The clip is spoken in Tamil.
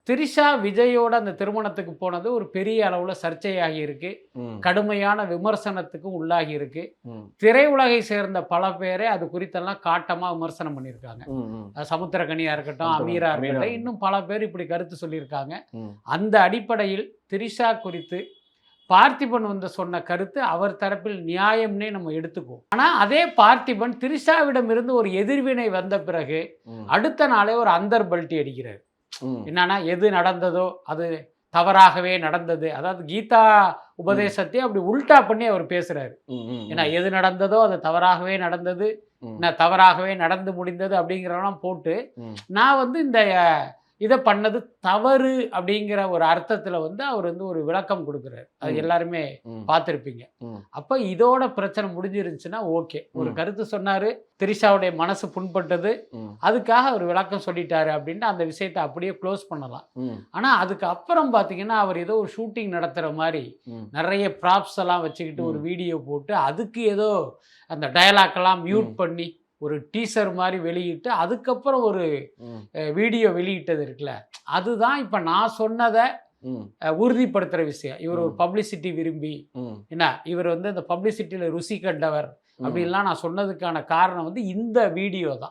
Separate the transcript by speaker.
Speaker 1: திரிஷா விஜயோட அந்த திருமணத்துக்கு போனது ஒரு பெரிய அளவுல சர்ச்சையாகி இருக்கு. கடுமையான விமர்சனத்துக்கும் உள்ளாகி இருக்கு. திரையுலகை சேர்ந்த பல பேரை அது குறித்தெல்லாம் காட்டமா விமர்சனம் பண்ணியிருக்காங்க. சமுத்திரக்கனியா இருக்கட்டும், அமீரா இருக்கட்டும், இன்னும் பல பேர் இப்படி கருத்து சொல்லியிருக்காங்க. அந்த அடிப்படையில் திரிஷா குறித்து பார்த்திபன் வந்து சொன்ன கருத்து அவர் தரப்பில் நியாயம்னே நம்ம எடுத்துக்குவோம். ஆனா அதே பார்த்திபன் திரிஷாவிடம் இருந்து ஒரு எதிர்வினை வந்த பிறகு அடுத்த நாளே ஒரு அந்தர்பல்ட்டி அடிக்கிறார். என்னன்னா, எது நடந்ததோ அது தவறாகவே நடந்தது. அதாவது கீதா உபதேசத்தை அப்படி உல்டா பண்ணி அவர் பேசுறாரு. ஏன்னா எது நடந்ததோ அது தவறாகவே நடந்தது, தவறாகவே நடந்து முடிந்தது அப்படிங்கிறதெல்லாம் போட்டு நான் வந்து இந்த இதை பண்ணது தவறு அப்படிங்கிற ஒரு அர்த்தத்தில் வந்து அவர் வந்து ஒரு விளக்கம் கொடுக்குறாரு. அது எல்லாருமே பார்த்துருப்பீங்க. அப்போ இதோட பிரச்சனை முடிஞ்சிருந்துச்சுன்னா ஓகே, ஒரு கருத்து சொன்னாரு, திரிஷாவுடைய மனசு புண்பட்டது, அதுக்காக அவர் விளக்கம் சொல்லிட்டாரு அப்படின்ட்டு அந்த விஷயத்தை அப்படியே க்ளோஸ் பண்ணலாம். ஆனால் அதுக்கு அப்புறம் பார்த்தீங்கன்னா அவர் ஏதோ ஒரு ஷூட்டிங் நடத்துகிற மாதிரி நிறைய ப்ராப்ஸ் எல்லாம் வச்சுக்கிட்டு ஒரு வீடியோ போட்டு அதுக்கு ஏதோ அந்த டயலாக்கெல்லாம் மியூட் பண்ணி ஒரு டீசர் மாதிரி வெளியிட்டு அதுக்கப்புறம் ஒரு வீடியோ வெளியிட்டது இருக்குல்ல, அதுதான் இப்போ நான் சொன்னதை உறுதிப்படுத்துகிற விஷயம். இவர் ஒரு பப்ளிசிட்டி விரும்பி, என்ன இவர் வந்து அந்த பப்ளிசிட்டியில் ருசி கண்டவர் அப்படின்லாம் நான் சொன்னதுக்கான காரணம் வந்து இந்த வீடியோ தான்.